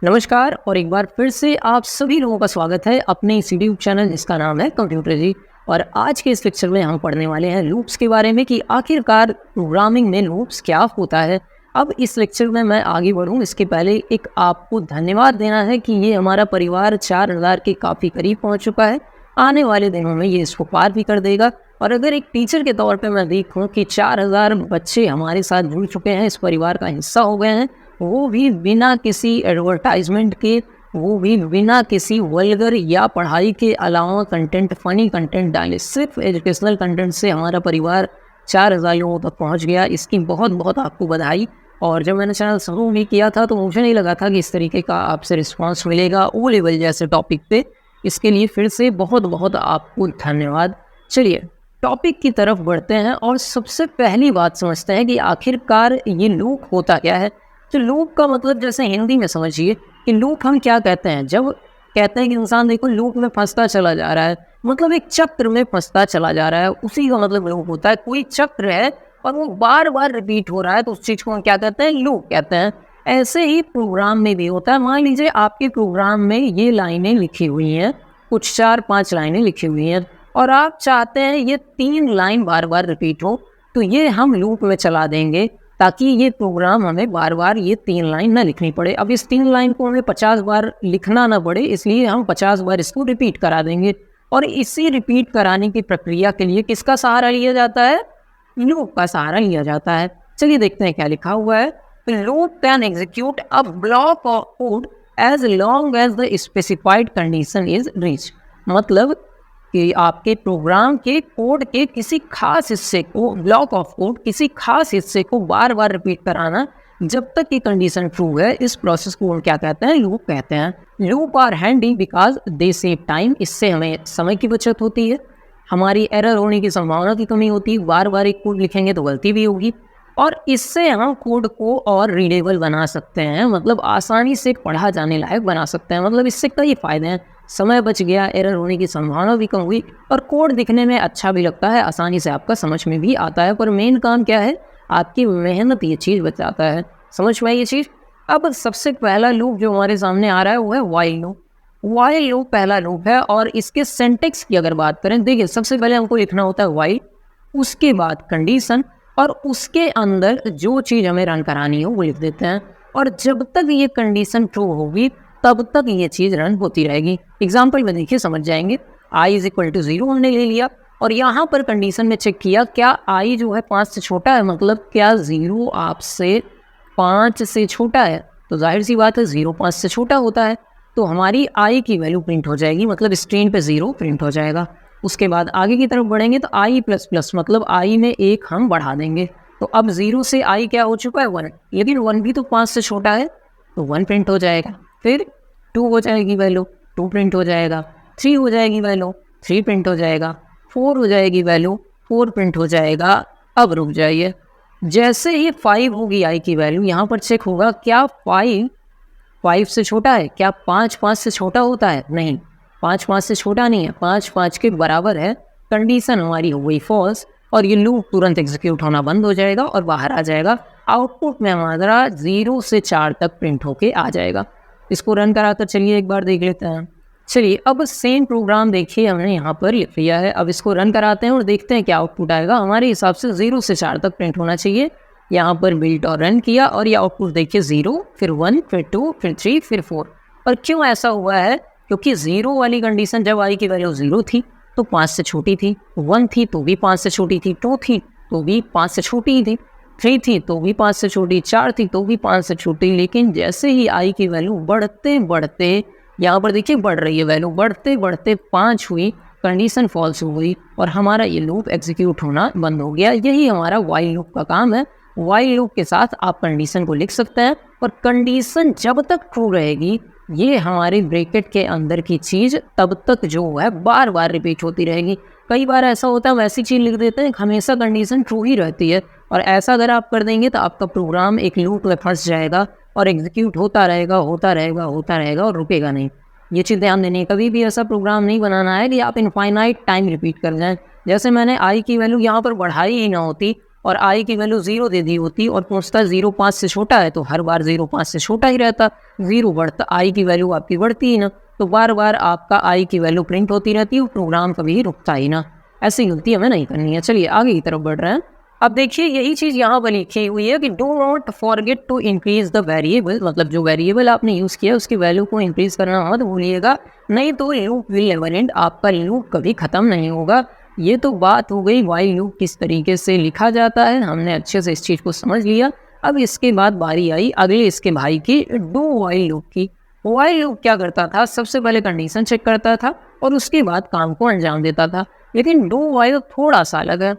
नमस्कार और एक बार फिर से आप सभी लोगों का स्वागत है अपने इस यूट्यूब चैनल जिसका नाम है कंप्यूटर जी। और आज के इस लेक्चर में हम पढ़ने वाले हैं लूप्स के बारे में कि आखिरकार प्रोग्रामिंग में लूप्स क्या होता है। अब इस लेक्चर में मैं आगे बढ़ूं इसके पहले एक आपको धन्यवाद देना है कि ये हमारा परिवार 4000 के काफ़ी करीब पहुंच चुका है। आने वाले दिनों में ये इसको पार भी कर देगा। और अगर एक टीचर के तौर पर मैं देखूँ कि 4000 बच्चे हमारे साथ जुड़ चुके हैं, इस परिवार का हिस्सा हो गए हैं, वो भी बिना किसी एडवर्टाइजमेंट के, वो भी बिना किसी वल्गर या पढ़ाई के अलावा कंटेंट, फनी कंटेंट डाले, सिर्फ एजुकेशनल कंटेंट से हमारा परिवार 4000 लोगों तक पहुंच गया। इसकी बहुत बहुत आपको बधाई। और जब मैंने चैनल शुरू भी किया था तो मुझे नहीं लगा था कि इस तरीके का आपसे रिस्पांस मिलेगा ओ लेवल जैसे टॉपिक पे। इसके लिए फिर से बहुत बहुत आपको धन्यवाद। चलिए टॉपिक की तरफ बढ़ते हैं और सबसे पहली बात समझते हैं कि आखिरकार ये लूप होता क्या है। तो लूप का मतलब जैसे हिंदी में समझिए कि लूप हम क्या कहते हैं। जब कहते हैं कि इंसान देखो लूप में फंसता चला जा रहा है, मतलब एक चक्र में फंसता चला जा रहा है, उसी का मतलब लूप होता है। कोई चक्र है और वो बार बार रिपीट हो रहा है तो उस चीज़ को हम क्या कहते हैं, लूप कहते हैं। ऐसे ही प्रोग्राम में भी होता है। मान लीजिए आपके प्रोग्राम में ये लाइनें लिखी हुई हैं, कुछ 4-5 लाइनें लिखी हुई हैं और आप चाहते हैं ये 3 लाइन बार बार रिपीट हो, तो ये हम लूप में चला देंगे ताकि ये प्रोग्राम हमें बार बार ये 3 लाइन ना लिखनी पड़े। अब इस 3 लाइन को हमें 50 बार लिखना ना पड़े, इसलिए हम 50 बार इसको रिपीट करा देंगे। और इसी रिपीट कराने की प्रक्रिया के लिए किसका सहारा लिया जाता है, लूप का सहारा लिया जाता है। चलिए देखते हैं क्या लिखा हुआ है। Loop can execute a block of code as long as the specified condition is reach. मतलब कि आपके प्रोग्राम के कोड के किसी खास हिस्से को, ब्लॉक ऑफ कोड किसी खास हिस्से को बार बार रिपीट कराना जब तक कि कंडीशन ट्रू है, इस प्रोसेस को हम क्या कहते हैं, लूप कहते हैं। Loop are handy because they save time. इससे हमें समय की बचत होती है, हमारी एरर होने की संभावना की कमी होती है। बार बार एक कोड लिखेंगे तो गलती भी होगी। और इससे हम कोड को और रीडेबल बना सकते हैं, मतलब आसानी से पढ़ा जाने लायक बना सकते हैं। मतलब इससे कई फ़ायदे हैं, समय बच गया, एरर होने की संभावना भी कम हुई और कोड दिखने में अच्छा भी लगता है, आसानी से आपका समझ में भी आता है। पर मेन काम क्या है, आपकी मेहनत ये चीज़ बचाता है। समझ में आई ये चीज़। अब सबसे पहला लूप जो हमारे सामने आ रहा है वो है वाइल लूप। वाइल लूप पहला लूप है और इसके सिंटैक्स की अगर बात करें, देखिए सबसे पहले हमको लिखना होता है वाइल, उसके बाद कंडीशन और उसके अंदर जो चीज़ हमें रन करानी हो वो लिख देते हैं। और जब तक ये कंडीशन ट्रू होगी तब तक ये चीज़ रन होती रहेगी। एग्जाम्पल में देखिए समझ जाएंगे। i इज इक्वल टू 0 हमने ले लिया और यहाँ पर कंडीशन में चेक किया क्या i जो है 5 से छोटा है, मतलब क्या 0 आपसे 5 से छोटा है। तो जाहिर सी बात है 0 5 से छोटा होता है, तो हमारी i की वैल्यू प्रिंट हो जाएगी, मतलब स्क्रीन पे 0 प्रिंट हो जाएगा। उसके बाद आगे की तरफ बढ़ेंगे तो i प्लस प्लस, मतलब i में 1 हम बढ़ा देंगे। तो अब 0 से i क्या हो चुका है, 1, लेकिन 1 भी तो 5 से छोटा है तो 1 प्रिंट हो जाएगा। फिर 2 हो जाएगी वैल्यू, 2 प्रिंट हो जाएगा। 3 हो जाएगी वैल्यू, 3 प्रिंट हो जाएगा। 4 हो जाएगी वैल्यू, 4 प्रिंट हो जाएगा। अब रुक जाइए, जैसे ही 5 होगी i की वैल्यू, यहाँ पर चेक होगा क्या 5 से छोटा है, क्या 5 से छोटा होता है, नहीं 5 से छोटा नहीं है, 5 के बराबर है। कंडीशन हमारी हो गई फॉल्स और ये लूप तुरंत एग्जीक्यूट होना बंद हो जाएगा और बाहर आ जाएगा। आउटपुट में हमारा 0 से 4 तक प्रिंट होके आ जाएगा। इसको रन कराकर चलिए एक बार देख लेते हैं। चलिए अब सेम प्रोग्राम देखिए हमने यहाँ पर लिख लिया है। अब इसको रन कराते हैं और देखते हैं क्या आउटपुट आएगा। हमारे हिसाब से 0 से 4 तक प्रिंट होना चाहिए। यहाँ पर बिल्ट और रन किया और ये आउटपुट देखिए 0, फिर 1, फिर 2, फिर 3, फिर 4। और क्यों ऐसा हुआ है, क्योंकि 0 वाली कंडीशन जब i की वैल्यू 0 थी तो 5 से छोटी थी, 1 थी तो भी 5 से छोटी थी, 2 थी तो भी 5 से छोटी ही थी, 3 थी तो भी 5 से छोटी, 4 थी तो भी 5 से छोटी। लेकिन जैसे ही i की वैल्यू बढ़ते बढ़ते, यहाँ पर देखिए बढ़ रही है वैल्यू, बढ़ते बढ़ते 5 हुई, कंडीशन फॉल्स हो गई और हमारा ये लूप एग्जीक्यूट होना बंद हो गया। यही हमारा वाइल लूप का काम है। वाइल लूप के साथ आप कंडीशन को लिख सकते हैं और कंडीशन जब तक ट्रू रहेगी, ये हमारे ब्रैकेट के अंदर की चीज़ तब तक जो है बार बार रिपीट होती रहेगी। कई बार ऐसा होता है हम ऐसी चीज़ लिख देते हैं हमेशा कंडीशन ट्रू ही रहती है, और ऐसा अगर आप कर देंगे तो आपका प्रोग्राम एक लूप में फंस जाएगा और एग्जीक्यूट होता रहेगा होता रहेगा होता रहेगा और रुकेगा नहीं। ये चीज़ ध्यान देनी है, कभी भी ऐसा प्रोग्राम नहीं बनाना है कि आप इनफाइनाइट टाइम रिपीट कर जाएं। जैसे मैंने i की वैल्यू यहाँ पर बढ़ाई ही ना होती और आई की वैल्यू 0 दे दी होती और पूछता 0 5 से छोटा है, तो हर बार 0 5 से छोटा ही रहता, 0 बढ़ता, आई की वैल्यू आपकी बढ़ती ही ना, तो बार बार आपका आई की वैल्यू प्रिंट होती रहती है और प्रोग्राम कभी रुकता ही ना। ऐसी गलती हमें नहीं करनी है। चलिए आगे की तरफ बढ़ रहे हैं। अब देखिए यही चीज़ यहाँ पर लिखी हुई है कि do not forget to increase the variable, मतलब जो वेरिएबल आपने यूज़ किया उसकी वैल्यू को इंक्रीज करना मत भूलिएगा, नहीं तो लूप विल नेवर एंड, आपका लूप कभी ख़त्म नहीं होगा। ये तो बात हो गई वाइल लूप किस तरीके से लिखा जाता है, हमने अच्छे से इस चीज़ को समझ लिया। अब इसके बाद बारी आई अगले इसके भाई की, डू वाइल लूप की। वाइल लूप क्या करता था, सबसे पहले कंडीशन चेक करता था और उसके बाद काम को अंजाम देता था। लेकिन डू वाइल थोड़ा सा अलग है।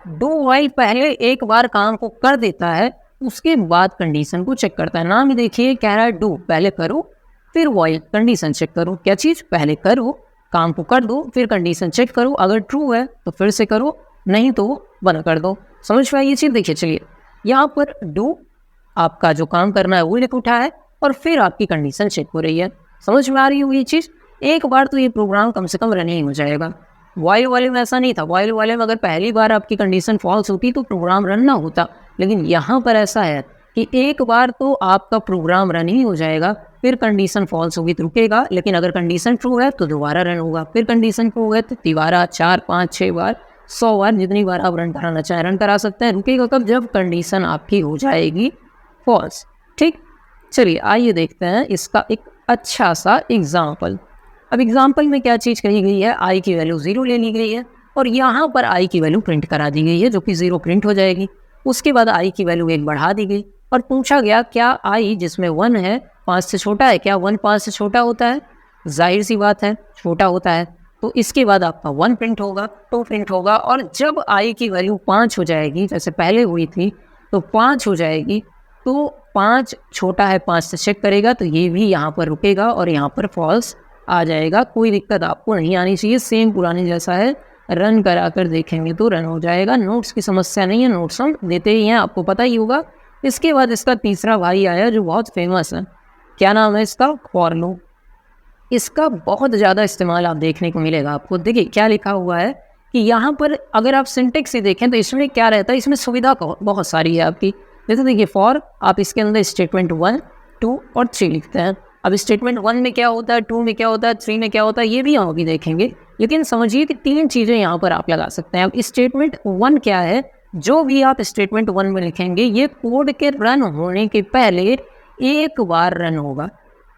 डू वाइल पहले एक बार काम को कर देता है, उसके बाद कंडीशन को चेक करता है। नाम देखिए कह रहा है डू, पहले करो फिर वाइल कंडीशन चेक करो। क्या चीज़, पहले करो, काम को कर दो, फिर कंडीशन चेक करो, अगर ट्रू है तो फिर से करो, नहीं तो बंद कर दो। समझ में आई ये चीज़। देखिए चलिए यहाँ पर डू आपका जो काम करना है वो लिख उठा है और फिर आपकी कंडीशन चेक हो रही है। समझ में आ रही होगी ये चीज़। एक बार तो ये प्रोग्राम कम से कम रन ही हो जाएगा। वाइल वाले में ऐसा नहीं था, वाइल वाले में अगर पहली बार आपकी कंडीशन फॉल्स होती तो प्रोग्राम रन ना होता, लेकिन यहाँ पर ऐसा है कि एक बार तो आपका प्रोग्राम रन ही हो जाएगा, फिर कंडीशन फॉल्स होगी तो रुकेगा, लेकिन अगर कंडीशन ट्रू है तो दोबारा रन होगा, फिर कंडीशन ट्रू है तो दोबारा 4 5 6 बार 100 बार जितनी बार आप रन कराना चाहें रन करा सकते हैं। रुकेगा कब, जब कंडीशन आपकी हो जाएगी फॉल्स। ठीक, चलिए आइए देखते हैं इसका एक अच्छा सा एग्जाम्पल। अब एग्जाम्पल में क्या चीज़ कही गई है, आई की वैल्यू 0 ले ली गई है और यहाँ पर आई की वैल्यू प्रिंट करा दी गई है जो कि 0 प्रिंट हो जाएगी। उसके बाद आई की वैल्यू 1 बढ़ा दी गई और पूछा गया क्या आई जिसमें 1 है 5 से छोटा है, क्या 1 5 से छोटा होता है, जाहिर सी बात है छोटा होता है, तो इसके बाद आपका 1 प्रिंट होगा, 2 प्रिंट होगा और जब आई की वैल्यू 5 हो जाएगी, जैसे पहले हुई थी तो 5 हो जाएगी, तो 5 छोटा है 5 से चेक करेगा तो ये भी यहाँ पर रुकेगा और यहाँ पर फॉल्स आ जाएगा। कोई दिक्कत आपको नहीं आनी चाहिए, सेम पुराने जैसा है, रन करा कर देखेंगे तो रन हो जाएगा। नोट्स की समस्या नहीं है, नोट्स हम देते ही हैं, आपको पता ही होगा। इसके बाद इसका तीसरा भाई आया जो बहुत फेमस है, क्या नाम है इसका, फॉर लूप। इसका बहुत ज़्यादा इस्तेमाल आप देखने को मिलेगा आपको। देखिए क्या लिखा हुआ है कि यहाँ पर अगर आप सिंटेक्स से देखें तो इसमें क्या रहता है, इसमें सुविधा बहुत सारी है आपकी। जैसे देखिए फॉर, आप इसके अंदर स्टेटमेंट 1 2 और 3 लिखते हैं। अब स्टेटमेंट 1 में क्या होता है, 2 में क्या होता है, 3 में क्या होता है, ये भी हम अभी देखेंगे। लेकिन समझिए कि 3 चीज़ें यहाँ पर आप लगा सकते हैं। अब स्टेटमेंट 1 क्या है, जो भी आप स्टेटमेंट 1 में लिखेंगे ये कोड के रन होने के पहले एक बार रन होगा।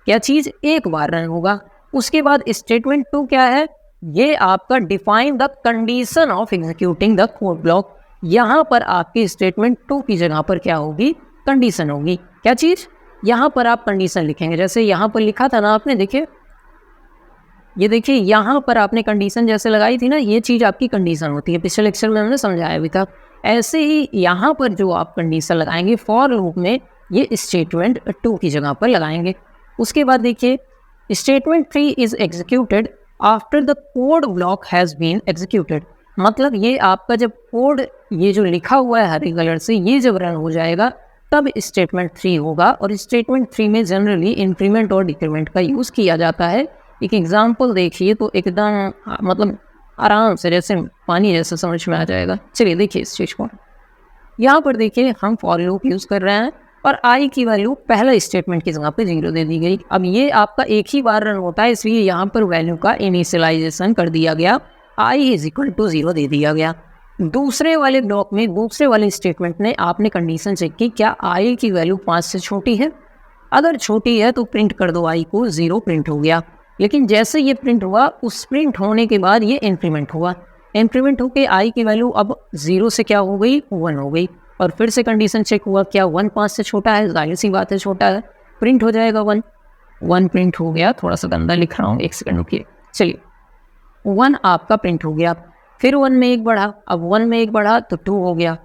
क्या चीज़, एक बार रन होगा। उसके बाद स्टेटमेंट 2 क्या है, ये आपका define the condition of executing the code block. यहाँ पर आपकी स्टेटमेंट 2 की जगह पर क्या होगी, कंडीशन होगी। क्या चीज़, यहाँ पर आप कंडीशन लिखेंगे, जैसे यहाँ पर लिखा था ना आपने, देखिए ये देखिए यहाँ पर आपने कंडीशन जैसे लगाई थी ना, ये चीज़ आपकी कंडीशन होती है, पिछले लेक्चर में हमने समझाया भी था। ऐसे ही यहाँ पर जो आप कंडीशन लगाएंगे फॉर लूप में, ये स्टेटमेंट 2 की जगह पर लगाएंगे। उसके बाद देखिए statement 3 is executed after the code block has been executed. मतलब ये आपका जब कोड ये जो लिखा हुआ है हरे कलर से, ये जब रन हो जाएगा तब स्टेटमेंट 3 होगा। और स्टेटमेंट 3 में जनरली इंक्रीमेंट और डिक्रीमेंट का यूज़ किया जाता है। एक एग्जाम्पल देखिए तो एकदम मतलब आराम से जैसे पानी जैसा समझ में आ जाएगा। चलिए देखिए इस चीज़ को, यहाँ पर देखिए हम फॉर लूप यूज़ कर रहे हैं और आई की वैल्यू पहला स्टेटमेंट की जगह पे 0 दे दी गई। अब ये आपका एक ही बार रन होता है, इसलिए यहाँ पर वैल्यू का इनिशियलाइजेशन कर दिया गया, आई इज इक्वल टू 0 दे दिया गया। दूसरे वाले ब्लॉक में दूसरे वाले स्टेटमेंट में आपने कंडीशन चेक की, क्या आई की वैल्यू 5 से छोटी है, अगर छोटी है तो प्रिंट कर दो आई को, 0 प्रिंट हो गया। लेकिन जैसे ये प्रिंट हुआ, उस प्रिंट होने के बाद ये इंक्रीमेंट हुआ, इंक्रीमेंट होकर आई की वैल्यू अब 0 से क्या हो गई, 1 हो गई। और फिर से कंडीशन चेक हुआ, क्या 1 5 से छोटा है, जाहिर सी बात है छोटा है, प्रिंट हो जाएगा 1 प्रिंट हो गया। थोड़ा सा गंदा लिख रहा हूँ, 1 सेकंड रुकिए। चलिए 1 आपका प्रिंट हो गया, फिर 1 में 1 बढ़ा, अब 1 में 1 बढ़ा तो 2 हो गया,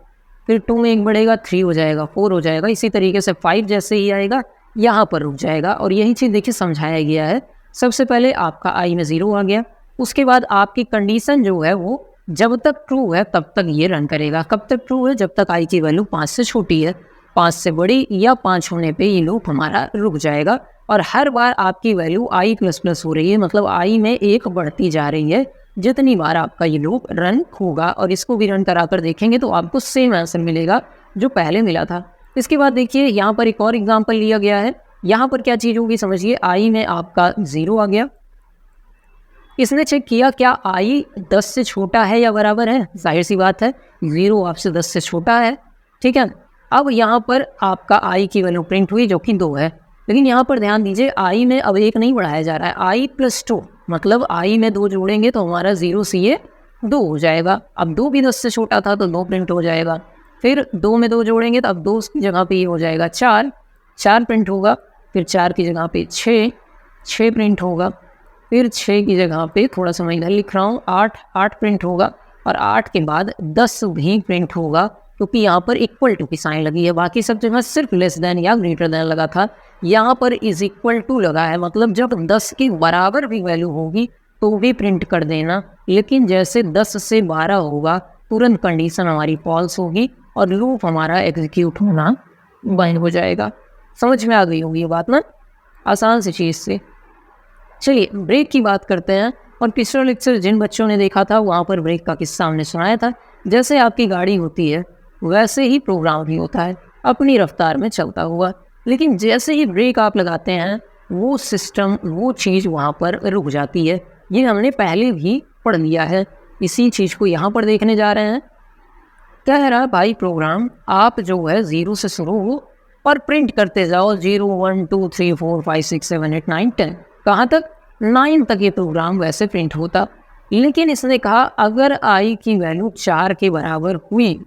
फिर 2 में 1 बढ़ेगा 3 हो जाएगा, 4 हो जाएगा, इसी तरीके से 5 जैसे ही आएगा यहाँ पर रुक जाएगा। और यही चीज़ देखिए समझाया गया है। सबसे पहले आपका आई में 0 आ गया, उसके बाद आपकी कंडीशन जो है वो जब तक ट्रू है तब तक ये रन करेगा। कब तक ट्रू है, जब तक आई की वैल्यू 5 से छोटी है, 5 से बड़ी या 5 होने पे ये लूप हमारा रुक जाएगा। और हर बार आपकी वैल्यू i++ हो रही है, मतलब i में 1 बढ़ती जा रही है, जितनी बार आपका ये लूप रन होगा और इसको भी रन करा कर देखेंगे तो आपको सेम आंसर मिलेगा जो पहले मिला था। इसके बाद देखिए यहाँ पर एक और एग्जाम्पल लिया गया है। यहाँ पर क्या चीज़ होगी समझिए, आई में आपका 0 आ गया। इसने चेक किया क्या आई 10 से छोटा है या बराबर है, जाहिर सी बात है 0 आपसे 10 से छोटा है, ठीक है। अब यहाँ पर आपका आई की वैल्यू प्रिंट हुई जो कि 2 है, लेकिन यहाँ पर ध्यान दीजिए आई में अब 1 नहीं बढ़ाया जा रहा है, आई प्लस 2, मतलब आई में 2 जोड़ेंगे तो हमारा 0 से ये 2 हो जाएगा। अब 2 भी 10 से छोटा था तो 2 प्रिंट हो जाएगा, फिर 2 में 2 जोड़ेंगे तो अब 2 की जगह पे ये हो जाएगा 4, 4 प्रिंट होगा, फिर 4 की जगह पे 6, 6 प्रिंट होगा, फिर 6 की जगह पे थोड़ा सा मैं इधर लिख रहा हूँ 8, 8 प्रिंट होगा, और 8 के बाद 10 भी प्रिंट होगा क्योंकि यहाँ पर इक्वल टू की साइन लगी है। बाकी सब जगह सिर्फ लेस देन या ग्रेटर देन लगा था, यहाँ पर इज इक्वल टू लगा है, मतलब जब 10 के बराबर भी वैल्यू होगी तो भी प्रिंट कर देना, लेकिन जैसे 10 से 12 होगा तुरंत कंडीशन हमारी फॉल्स होगी और लूप हमारा एग्जीक्यूट होना बंद हो जाएगा। समझ में आ गई होगी ये बात ना, आसान सी चीज़ से। चलिए ब्रेक की बात करते हैं, और पिछला लेक्चर जिन बच्चों ने देखा था वहाँ पर ब्रेक का किस्सा हमने सुनाया था। जैसे आपकी गाड़ी होती है वैसे ही प्रोग्राम भी होता है, अपनी रफ्तार में चलता हुआ, लेकिन जैसे ही ब्रेक आप लगाते हैं वो सिस्टम वो चीज़ वहाँ पर रुक जाती है। ये हमने पहले भी पढ़ लिया है, इसी चीज़ को यहाँ पर देखने जा रहे हैं। कह रहा भाई प्रोग्राम आप जो है 0 से शुरू हो और प्रिंट करते जाओ 0 1 2 3 4 5 6 7 8 9 10, कहाँ तक 9 तक ये प्रोग्राम वैसे प्रिंट होता। लेकिन इसने कहा अगर आई की वैल्यू 4 के बराबर हुई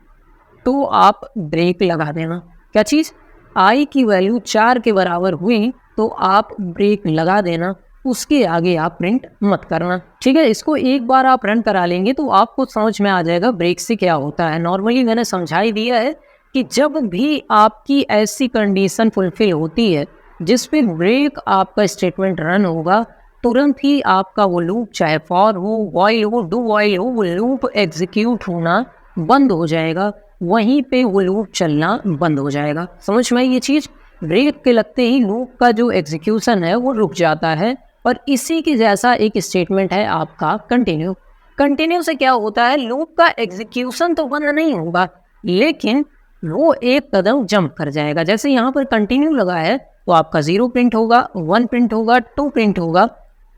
तो आप ब्रेक लगा देना। क्या चीज़, आई की वैल्यू 4 के बराबर हुई तो आप ब्रेक लगा देना, उसके आगे आप प्रिंट मत करना, ठीक है। इसको एक बार आप रन करा लेंगे तो आपको समझ में आ जाएगा ब्रेक से क्या होता है। नॉर्मली मैंने समझा ही दिया है कि जब भी आपकी ऐसी कंडीशन फुलफिल होती है जिस पे ब्रेक आपका स्टेटमेंट रन होगा, तुरंत ही आपका वो लूप चाहे फॉर हो, व्हाइल हो, डू व्हाइल हो, वो लूप एग्जीक्यूट होना बंद हो जाएगा, वहीं पे वो लूप चलना बंद हो जाएगा। समझ में ये चीज़, ब्रेक के लगते ही लूप का जो एग्जीक्यूशन है वो रुक जाता है। और इसी के जैसा एक स्टेटमेंट है आपका कंटिन्यू। कंटिन्यू से क्या होता है, लूप का एग्जीक्यूशन तो बंद नहीं होगा लेकिन वो एक कदम जंप कर जाएगा। जैसे यहाँ पर कंटिन्यू लगा है तो आपका 0 प्रिंट होगा, 1 प्रिंट होगा, 2 प्रिंट होगा,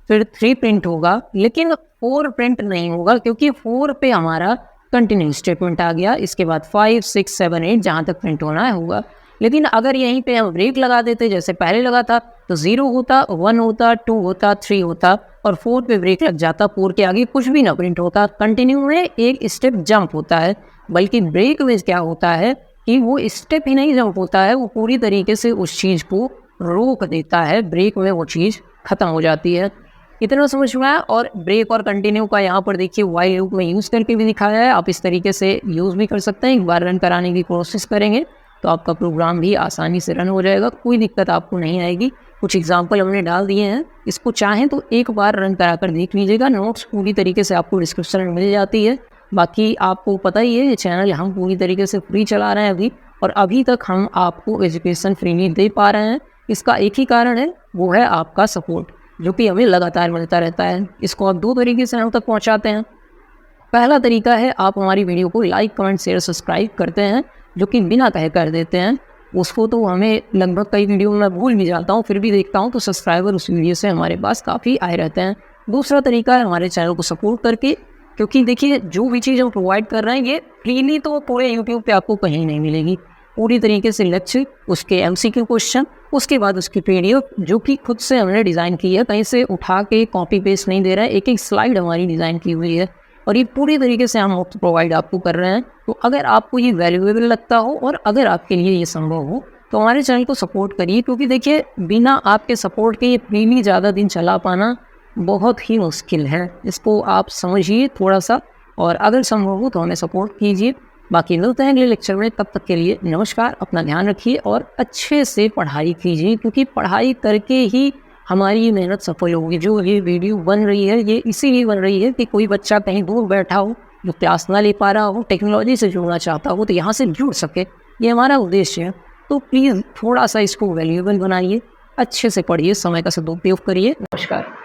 फिर 3 प्रिंट होगा, लेकिन 4 प्रिंट नहीं होगा क्योंकि 4 पे हमारा कंटिन्यू स्टेटमेंट आ गया। इसके बाद 5 6 7 8 जहाँ तक प्रिंट होना है होगा। लेकिन अगर यहीं पे हम ब्रेक लगा देते जैसे पहले लगा था तो 0 होता, 1 होता, 2 होता, 3 होता और 4 पे ब्रेक लग जाता, 4 के आगे कुछ भी ना प्रिंट होता। कंटिन्यू में एक स्टेप जंप होता है, बल्कि ब्रेक में क्या होता है कि वो स्टेप ही नहीं जंप होता है, वो पूरी तरीके से उस चीज़ को रोक देता है। ब्रेक में वो चीज़ ख़त्म हो जाती है। इतना समझ में आया। और ब्रेक और कंटिन्यू का यहाँ पर देखिए व्हाइल लूप में यूज़ करके भी दिखाया है, आप इस तरीके से यूज़ भी कर सकते हैं। एक बार रन कराने की कोशिश करेंगे तो आपका प्रोग्राम भी आसानी से रन हो जाएगा, कोई दिक्कत आपको नहीं आएगी। कुछ एग्जाम्पल हमने डाल दिए हैं, इसको चाहें तो एक बार रन करा कर देख लीजिएगा। नोट्स पूरी तरीके से आपको डिस्क्रिप्शन में मिल जाती है। बाकी आपको पता ही है ये चैनल हम पूरी तरीके से फ्री चला रहे हैं अभी, और अभी तक हम आपको एजुकेशन फ्री नहीं दे पा रहे हैं। इसका एक ही कारण है, वो है आपका सपोर्ट, जो कि हमें लगातार मिलता रहता है। इसको आप 2 तरीके से हम तक पहुंचाते हैं। पहला तरीका है आप हमारी वीडियो को लाइक कमेंट शेयर सब्सक्राइब करते हैं, जो कि बिना कहे कर देते हैं। उसको तो हमें लगभग कई वीडियो में भूल भी जाता हूँ, फिर भी देखता हूँ तो सब्सक्राइबर उस वीडियो से हमारे पास काफ़ी आए रहते हैं। दूसरा तरीका है हमारे चैनल को सपोर्ट करके, क्योंकि देखिए जो भी चीज़ हम प्रोवाइड कर रहे हैं ये फ्रीली तो पूरे यूट्यूब पे आपको कहीं नहीं मिलेगी। पूरी तरीके से लेक्चर, उसके MCQ क्वेश्चन, उसके बाद उसकी PDF जो कि खुद से हमने डिज़ाइन की है, कहीं से उठा के कॉपी पेस्ट नहीं दे रहे हैं, एक एक स्लाइड हमारी डिज़ाइन की हुई है और ये पूरी तरीके से हम मुफ्त प्रोवाइड आपको कर रहे हैं। तो अगर आपको ये वैल्यूएबल लगता हो और अगर आपके लिए ये संभव हो तो हमारे चैनल को सपोर्ट करिए, क्योंकि देखिए बिना आपके सपोर्ट के ये फ्रीली ज़्यादा दिन चला पाना बहुत ही मुश्किल है। इसको आप समझिए थोड़ा सा, और अगर संभव हो तो हमें सपोर्ट कीजिए। बाकी मिलते हैं अगले लेक्चर में, तब तक के लिए नमस्कार। अपना ध्यान रखिए और अच्छे से पढ़ाई कीजिए, क्योंकि पढ़ाई करके ही हमारी ये मेहनत सफल होगी। जो ये वीडियो बन रही है ये इसीलिए बन रही है कि कोई बच्चा कहीं दूर बैठा हो, जो क्लास ना ले पा रहा हो, टेक्नोलॉजी से जुड़ना चाहता हो, तो यहाँ से जुड़ सके, ये हमारा उद्देश्य है। तो प्लीज़ थोड़ा सा इसको वैल्यूएबल बनाइए, अच्छे से पढ़िए, समय का सदुपयोग करिए। नमस्कार।